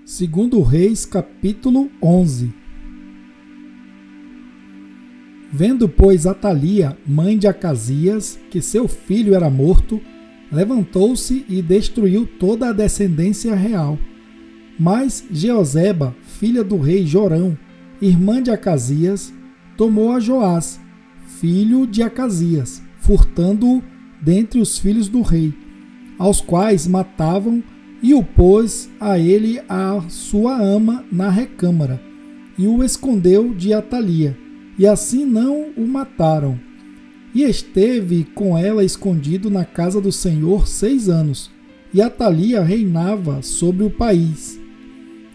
Segundo Reis, capítulo 11. Vendo, pois, Atalia, mãe de Acasias, que seu filho era morto, levantou-se e destruiu toda a descendência real. Mas Jeoseba, filha do rei Jorão, irmã de Acasias, tomou a Joás, filho de Acasias, furtando-o dentre os filhos do rei, aos quais matavam, e o pôs a ele a sua ama na recâmara, e o escondeu de Atalia, e assim não o mataram. E esteve com ela escondido na casa do Senhor 6 anos, e Atalia reinava sobre o país.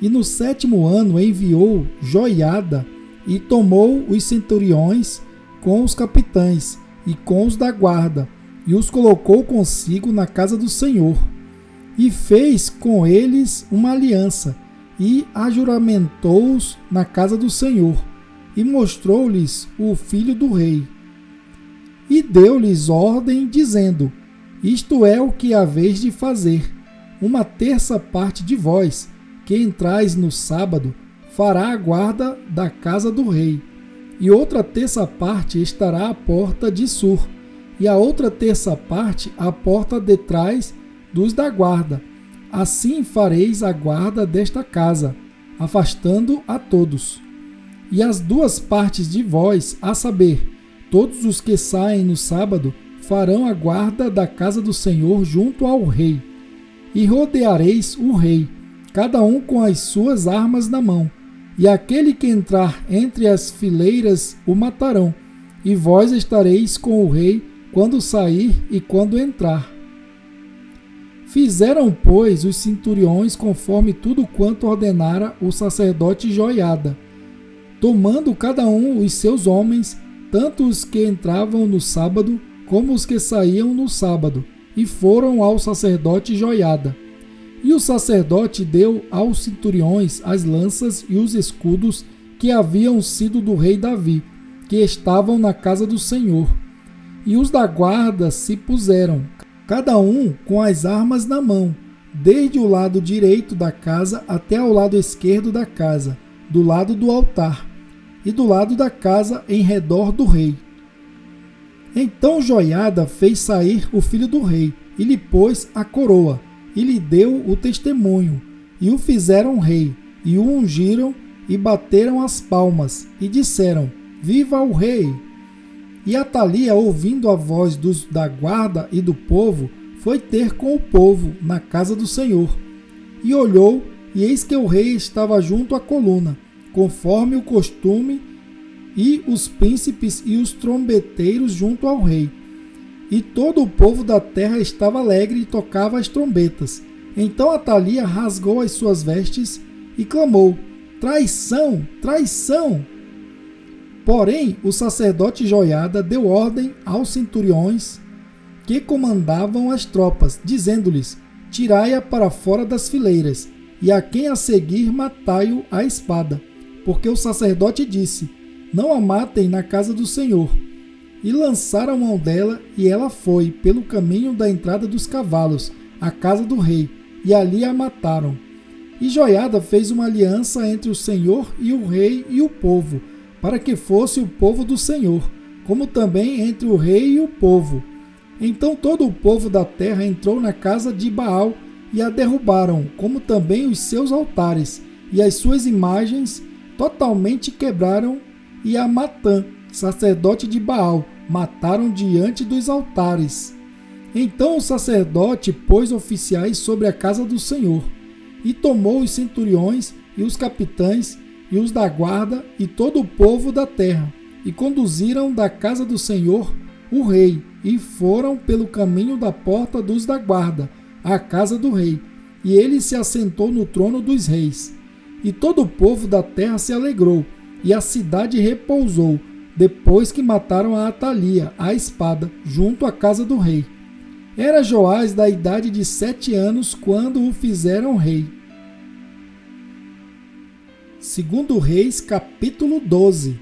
E no 7º ano enviou Joiada, e tomou os centuriões com os capitães, e com os da guarda, e os colocou consigo na casa do Senhor. E fez com eles uma aliança, e ajuramentou-os na casa do Senhor, e mostrou-lhes o filho do rei. E deu-lhes ordem, dizendo: Isto é o que haveis de fazer. 1/3 parte de vós, que entrais no sábado, fará a guarda da casa do rei, e outra 1/3 parte estará à porta de Sur, e a outra 1/3 parte à porta de trás dos da guarda. Assim fareis a guarda desta casa, afastando a todos. E as 2 partes de vós, a saber, todos os que saem no sábado, farão a guarda da casa do Senhor junto ao rei. E rodeareis o rei, cada um com as suas armas na mão, e aquele que entrar entre as fileiras o matarão, e vós estareis com o rei quando sair e quando entrar. Fizeram, pois, os centuriões conforme tudo quanto ordenara o sacerdote Joiada, tomando cada um os seus homens, tanto os que entravam no sábado como os que saíam no sábado, e foram ao sacerdote Joiada. E o sacerdote deu aos centuriões as lanças e os escudos que haviam sido do rei Davi, que estavam na casa do Senhor. E os da guarda se puseram, cada um com as armas na mão, desde o lado direito da casa até ao lado esquerdo da casa, do lado do altar, e do lado da casa em redor do rei. Então Joiada fez sair o filho do rei, e lhe pôs a coroa, e lhe deu o testemunho, e o fizeram rei, e o ungiram, e bateram as palmas, e disseram: Viva o rei! E Atalia, ouvindo a voz dos da guarda e do povo, foi ter com o povo na casa do Senhor. E olhou, e eis que o rei estava junto à coluna, conforme o costume, e os príncipes e os trombeteiros junto ao rei. E todo o povo da terra estava alegre e tocava as trombetas. Então Atalia rasgou as suas vestes e clamou: Traição! Traição! Porém, o sacerdote Joiada deu ordem aos centuriões que comandavam as tropas, dizendo-lhes: Tirai-a para fora das fileiras, e a quem a seguir matai-o à espada. Porque o sacerdote disse: Não a matem na casa do Senhor. E lançaram mão dela, e ela foi pelo caminho da entrada dos cavalos, à casa do rei, e ali a mataram. E Joiada fez uma aliança entre o Senhor e o rei e o povo, para que fosse o povo do Senhor, como também entre o rei e o povo. Então todo o povo da terra entrou na casa de Baal e a derrubaram, como também os seus altares, e as suas imagens totalmente quebraram, e a Matã, sacerdote de Baal, mataram diante dos altares. Então o sacerdote pôs oficiais sobre a casa do Senhor, e tomou os centuriões e os capitães e os da guarda e todo o povo da terra, e conduziram da casa do Senhor o rei, e foram pelo caminho da porta dos da guarda, à casa do rei, e ele se assentou no trono dos reis. E todo o povo da terra se alegrou, e a cidade repousou, depois que mataram a Atalia, à espada, junto à casa do rei. Era Joás da idade de 7 anos quando o fizeram rei. Segundo Reis, capítulo 12.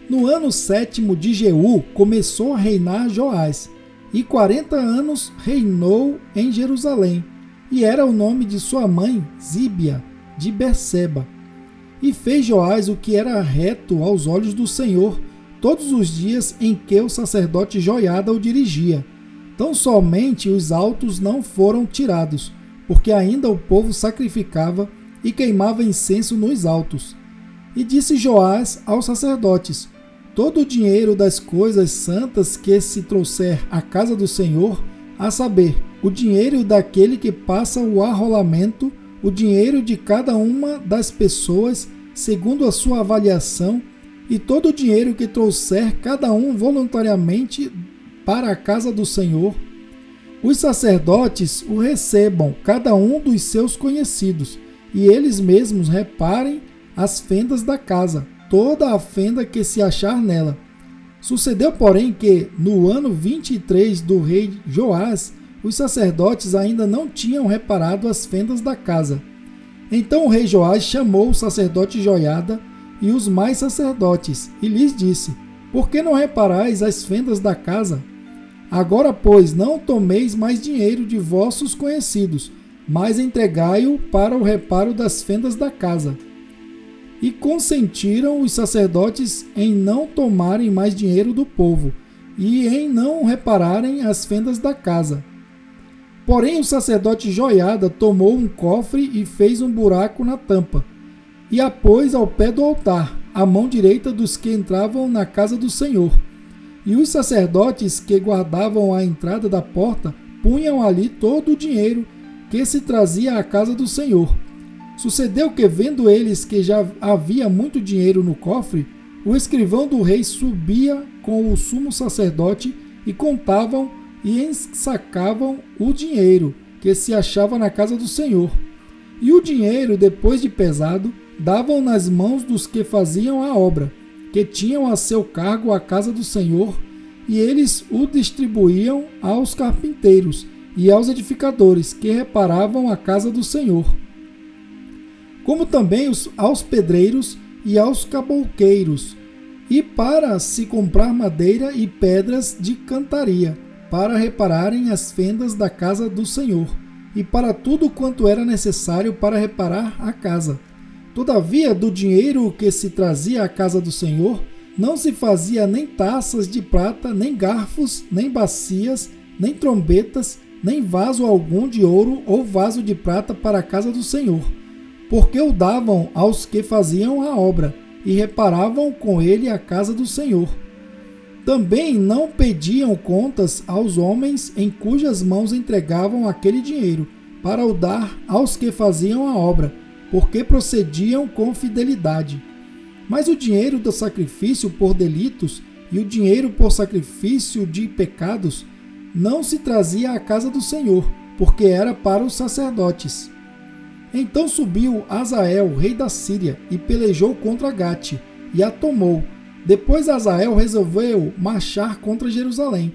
No ano 7º de Jeú, começou a reinar Joás, e 40 anos reinou em Jerusalém. e era o nome de sua mãe Zíbia, de Berseba. E fez Joás o que era reto aos olhos do Senhor todos os dias em que o sacerdote Joiada o dirigia. Tão somente os altos não foram tirados, porque ainda o povo sacrificava e queimava incenso nos altos. E disse Joás aos sacerdotes: todo o dinheiro das coisas santas que se trouxer à casa do Senhor, a saber, o dinheiro daquele que passa o arrolamento, o dinheiro de cada uma das pessoas, segundo a sua avaliação, e todo o dinheiro que trouxer cada um voluntariamente para a casa do Senhor, os sacerdotes o recebam, cada um dos seus conhecidos, e eles mesmos reparem as fendas da casa, toda a fenda que se achar nela. Sucedeu, porém, que, no ano 23 do rei Joás, os sacerdotes ainda não tinham reparado as fendas da casa. Então o rei Joás chamou o sacerdote Joiada e os mais sacerdotes, e lhes disse: por que não reparais as fendas da casa? Agora, pois, não tomeis mais dinheiro de vossos conhecidos, mas entregai-o para o reparo das fendas da casa. E consentiram os sacerdotes em não tomarem mais dinheiro do povo, e em não repararem as fendas da casa. Porém o sacerdote Joiada tomou um cofre e fez um buraco na tampa, e a pôs ao pé do altar, à mão direita dos que entravam na casa do Senhor. E os sacerdotes que guardavam a entrada da porta punham ali todo o dinheiro que se trazia à casa do Senhor. Sucedeu que, vendo eles que já havia muito dinheiro no cofre, o escrivão do rei subia com o sumo sacerdote e contavam e ensacavam o dinheiro que se achava na casa do Senhor. E o dinheiro, depois de pesado, davam nas mãos dos que faziam a obra, que tinham a seu cargo a casa do Senhor, e eles o distribuíam aos carpinteiros e aos edificadores que reparavam a casa do Senhor, como também aos pedreiros e aos cabouqueiros, e para se comprar madeira e pedras de cantaria, para repararem as fendas da casa do Senhor, e para tudo quanto era necessário para reparar a casa. Todavia, do dinheiro que se trazia à casa do Senhor, não se fazia nem taças de prata, nem garfos, nem bacias, nem trombetas, nem vaso algum de ouro ou vaso de prata para a casa do Senhor, porque o davam aos que faziam a obra, e reparavam com ele a casa do Senhor. Também não pediam contas aos homens em cujas mãos entregavam aquele dinheiro, para o dar aos que faziam a obra, porque procediam com fidelidade. Mas o dinheiro do sacrifício por delitos e o dinheiro por sacrifício de pecados não se trazia à casa do Senhor, porque era para os sacerdotes. Então subiu Azael, rei da Síria, e pelejou contra Gate, e a tomou. Depois Azael resolveu marchar contra Jerusalém.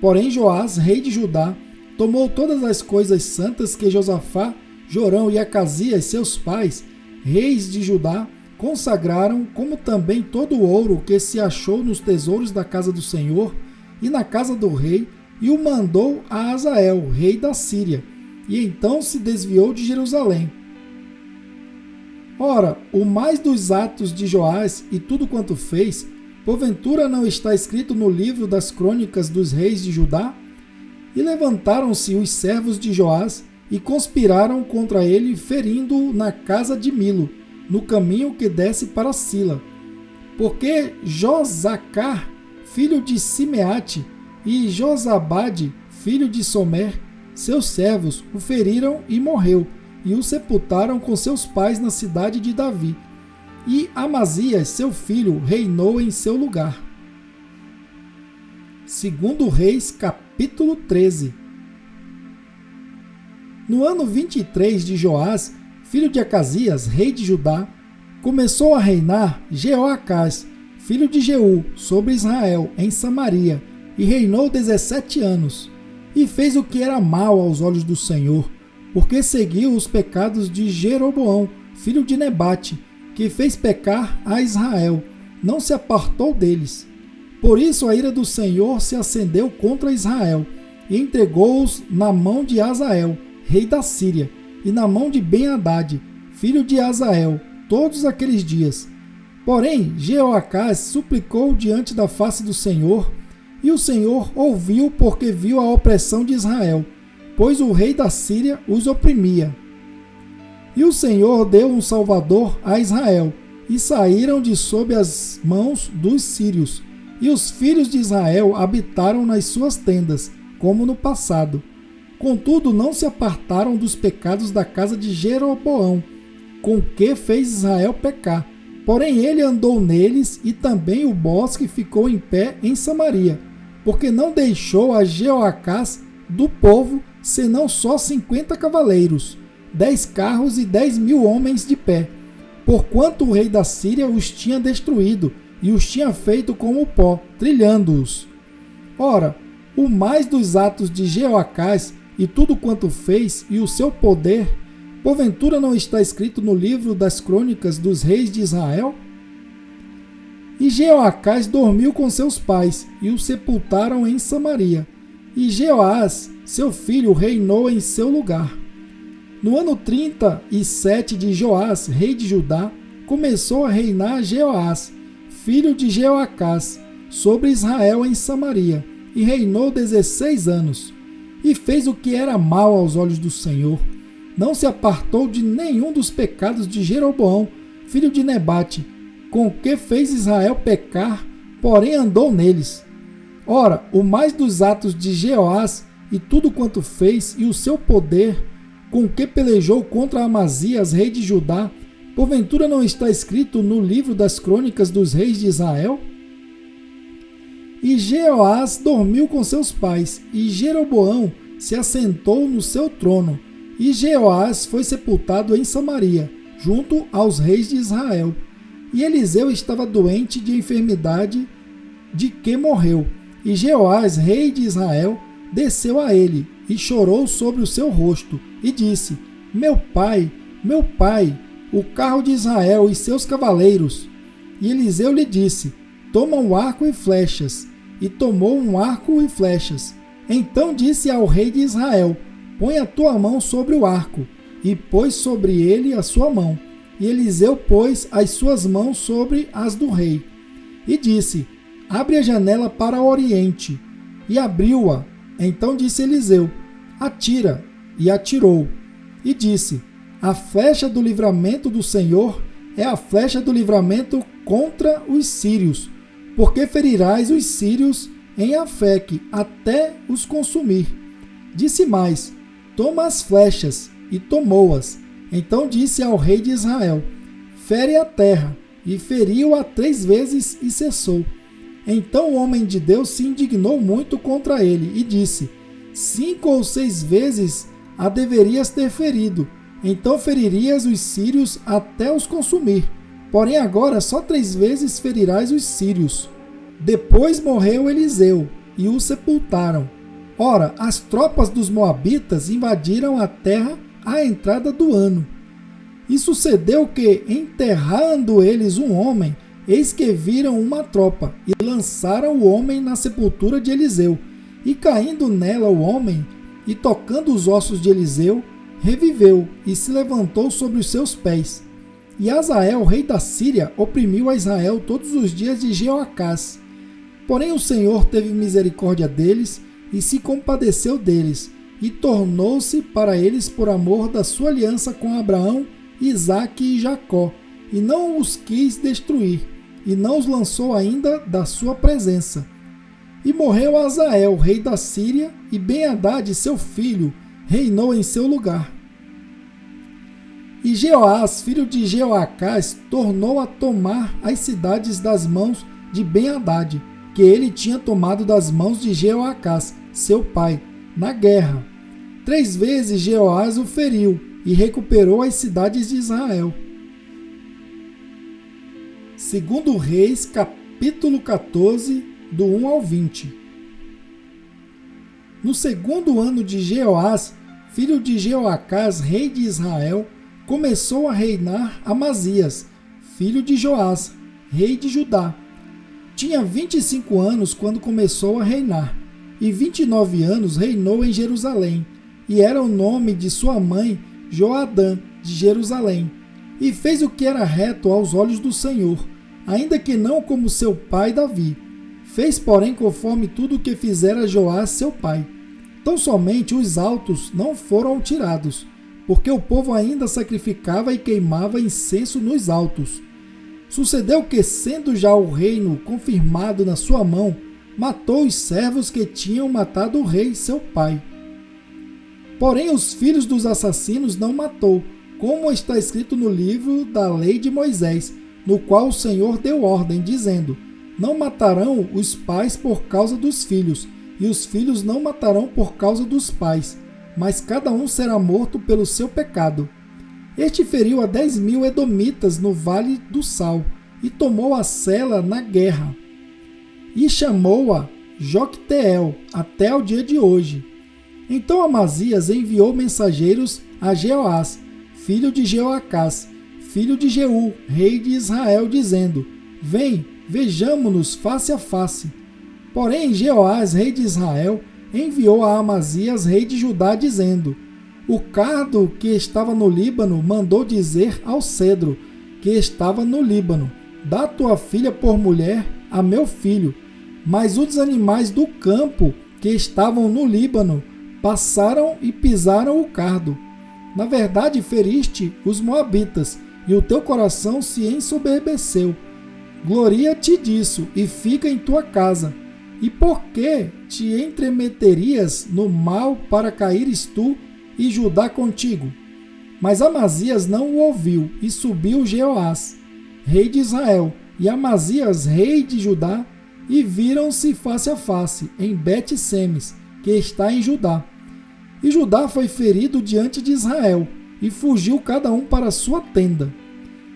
Porém Joás, rei de Judá, tomou todas as coisas santas que Josafá, Jorão e Acasias, seus pais, reis de Judá, consagraram, como também todo o ouro que se achou nos tesouros da casa do Senhor e na casa do rei, e o mandou a Azael, rei da Síria, e então se desviou de Jerusalém. Ora, o mais dos atos de Joás e tudo quanto fez, porventura não está escrito no livro das crônicas dos reis de Judá? E levantaram-se os servos de Joás e conspiraram contra ele, ferindo-o na casa de Milo, no caminho que desce para Sila. Porque Josacar, filho de Simeate, e Josabade, filho de Somer, seus servos, o feriram e morreu, e o sepultaram com seus pais na cidade de Davi. E Amazias, seu filho, reinou em seu lugar. 2 Reis, capítulo 13. No ano 23 de Joás, filho de Acasias, rei de Judá, começou a reinar Jeoacás, filho de Jeú, sobre Israel, em Samaria, e reinou 17 anos. E fez o que era mal aos olhos do Senhor, porque seguiu os pecados de Jeroboão, filho de Nebate, que fez pecar a Israel, não se apartou deles. Por isso a ira do Senhor se acendeu contra Israel, e entregou-os na mão de Azael, rei da Síria, e na mão de Ben-Hadad, filho de Azael, todos aqueles dias. Porém, Jeoacás suplicou diante da face do Senhor, e o Senhor ouviu porque viu a opressão de Israel, pois o rei da Síria os oprimia. E o Senhor deu um salvador a Israel, e saíram de sob as mãos dos sírios, e os filhos de Israel habitaram nas suas tendas, como no passado. Contudo, não se apartaram dos pecados da casa de Jeroboão, com que fez Israel pecar. Porém ele andou neles, e também o bosque ficou em pé em Samaria, porque não deixou a Jeoacás do povo, senão só 50 cavaleiros, 10 carros e 10.000 homens de pé, porquanto o rei da Síria os tinha destruído, e os tinha feito como pó, trilhando-os. Ora, o mais dos atos de Jeoacás, e tudo quanto fez, e o seu poder, porventura não está escrito no livro das crônicas dos reis de Israel? E Jeoacás dormiu com seus pais, e o sepultaram em Samaria. E Jeoás, seu filho, reinou em seu lugar. No ano 37 de Joás, rei de Judá, começou a reinar Jeoás, filho de Jeoacás, sobre Israel em Samaria, e reinou 16 anos. E fez o que era mal aos olhos do Senhor. Não se apartou de nenhum dos pecados de Jeroboão, filho de Nebate, com que fez Israel pecar, porém andou neles. Ora, o mais dos atos de Jeoás, e tudo quanto fez, e o seu poder, com que pelejou contra Amazias, rei de Judá, porventura não está escrito no livro das crônicas dos reis de Israel? E Jeoás dormiu com seus pais, e Jeroboão se assentou no seu trono, e Jeoás foi sepultado em Samaria, junto aos reis de Israel. E Eliseu estava doente de enfermidade, de que morreu. E Jeoás, rei de Israel, desceu a ele, e chorou sobre o seu rosto, e disse: meu pai, o carro de Israel e seus cavaleiros. E Eliseu lhe disse: toma um arco e flechas. E tomou um arco e flechas. Então disse ao rei de Israel: põe a tua mão sobre o arco. E pôs sobre ele a sua mão. E Eliseu pôs as suas mãos sobre as do rei. E disse: abre a janela para o oriente. E abriu-a. Então disse Eliseu: atira. E atirou. E disse: a flecha do livramento do Senhor é a flecha do livramento contra os sírios, porque ferirás os sírios em Afeque até os consumir. Disse mais: toma as flechas, e tomou-as. Então disse ao rei de Israel: fere a terra, e feriu-a 3 vezes e cessou. Então o homem de Deus se indignou muito contra ele e disse: 5 ou 6 vezes a deverias ter ferido, então feririas os sírios até os consumir. Porém agora só 3 vezes ferirás os sírios. Depois morreu Eliseu, e o sepultaram. Ora, as tropas dos moabitas invadiram a terra à entrada do ano. E sucedeu que, enterrando eles um homem, eis que viram uma tropa, e lançaram o homem na sepultura de Eliseu. E caindo nela o homem, e tocando os ossos de Eliseu, reviveu, e se levantou sobre os seus pés. E Azael, rei da Síria, oprimiu a Israel todos os dias de Jeoacás. Porém o Senhor teve misericórdia deles, e se compadeceu deles, e tornou-se para eles por amor da sua aliança com Abraão, Isaque e Jacó, e não os quis destruir, e não os lançou ainda da sua presença. E morreu Azael, rei da Síria, e Ben-Hadad, seu filho, reinou em seu lugar. E Jeoás, filho de Jeoacás, tornou a tomar as cidades das mãos de Ben-Hadad, que ele tinha tomado das mãos de Jeoacás, seu pai, na guerra. 3 vezes Jeoás o feriu, e recuperou as cidades de Israel. 2 Reis, capítulo 14, do 1 ao 20. No 2º ano de Jeoás, filho de Jeoacás, rei de Israel, começou a reinar Amazias, filho de Joás, rei de Judá. Tinha 25 anos quando começou a reinar, e 29 anos reinou em Jerusalém. e era o nome de sua mãe Joadã, de Jerusalém. E fez o que era reto aos olhos do Senhor, ainda que não como seu pai Davi. Fez, porém, conforme tudo o que fizera Joás seu pai. Tão somente os altos não foram tirados, porque o povo ainda sacrificava e queimava incenso nos altos. Sucedeu que, sendo já o reino confirmado na sua mão, matou os servos que tinham matado o rei seu pai. Porém, os filhos dos assassinos não matou, como está escrito no livro da lei de Moisés, no qual o Senhor deu ordem, dizendo: não matarão os pais por causa dos filhos, e os filhos não matarão por causa dos pais, mas cada um será morto pelo seu pecado. Este feriu a 10.000 edomitas no vale do Sal, e tomou a Sela na guerra, e chamou-a Jocteel até o dia de hoje. Então Amazias enviou mensageiros a Jeoás, filho de Jeoacás, filho de Jeú, rei de Israel, dizendo: vem, vejamo-nos face a face. Porém Jeoás, rei de Israel, enviou a Amazias, rei de Judá, dizendo: o cardo que estava no Líbano mandou dizer ao cedro que estava no Líbano: dá tua filha por mulher a meu filho. Mas os animais do campo que estavam no Líbano passaram e pisaram o cardo. Na verdade, feriste os moabitas, e o teu coração se ensoberbeceu. Gloria-te disso, e fica em tua casa. E por que te entremeterias no mal para caíres tu e Judá contigo? Mas Amazias não o ouviu, e subiu Jeoás, rei de Israel, e Amazias, rei de Judá, e viram-se face a face, em Bet-Semes, que está em Judá. E Judá foi ferido diante de Israel, e fugiu cada um para sua tenda.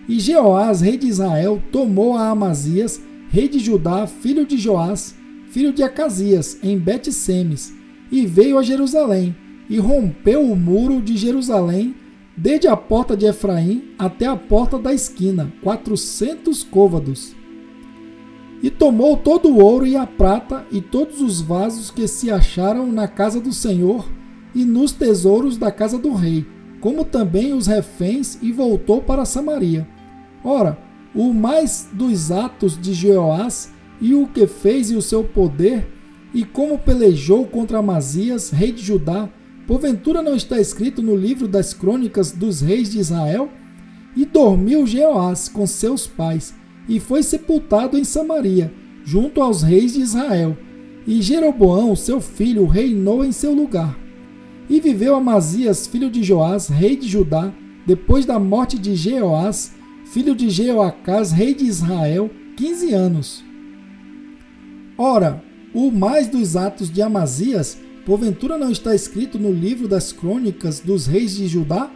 E Jeoás, rei de Israel, tomou a Amazias, rei de Judá, filho de Joás, filho de Acasias, em Bet-Semes, e veio a Jerusalém, e rompeu o muro de Jerusalém, desde a porta de Efraim até a porta da esquina, 400 côvados. E tomou todo o ouro e a prata, e todos os vasos que se acharam na casa do Senhor, e nos tesouros da casa do rei, como também os reféns, e voltou para Samaria. Ora, o mais dos atos de Jeoás, e o que fez e o seu poder, e como pelejou contra Amazias, rei de Judá, porventura não está escrito no livro das crônicas dos reis de Israel? E dormiu Jeoás com seus pais, e foi sepultado em Samaria, junto aos reis de Israel. E Jeroboão, seu filho, reinou em seu lugar. E viveu Amazias, filho de Joás, rei de Judá, depois da morte de Jeoás, filho de Jeoacás, rei de Israel, 15 anos. Ora, o mais dos atos de Amazias, porventura não está escrito no livro das crônicas dos reis de Judá?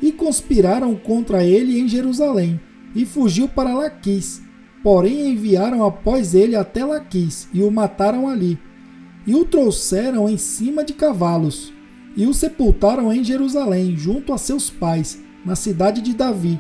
E conspiraram contra ele em Jerusalém, e fugiu para Laquis. Porém enviaram após ele até Laquis, e o mataram ali. E o trouxeram em cima de cavalos, e o sepultaram em Jerusalém, junto a seus pais, na cidade de Davi,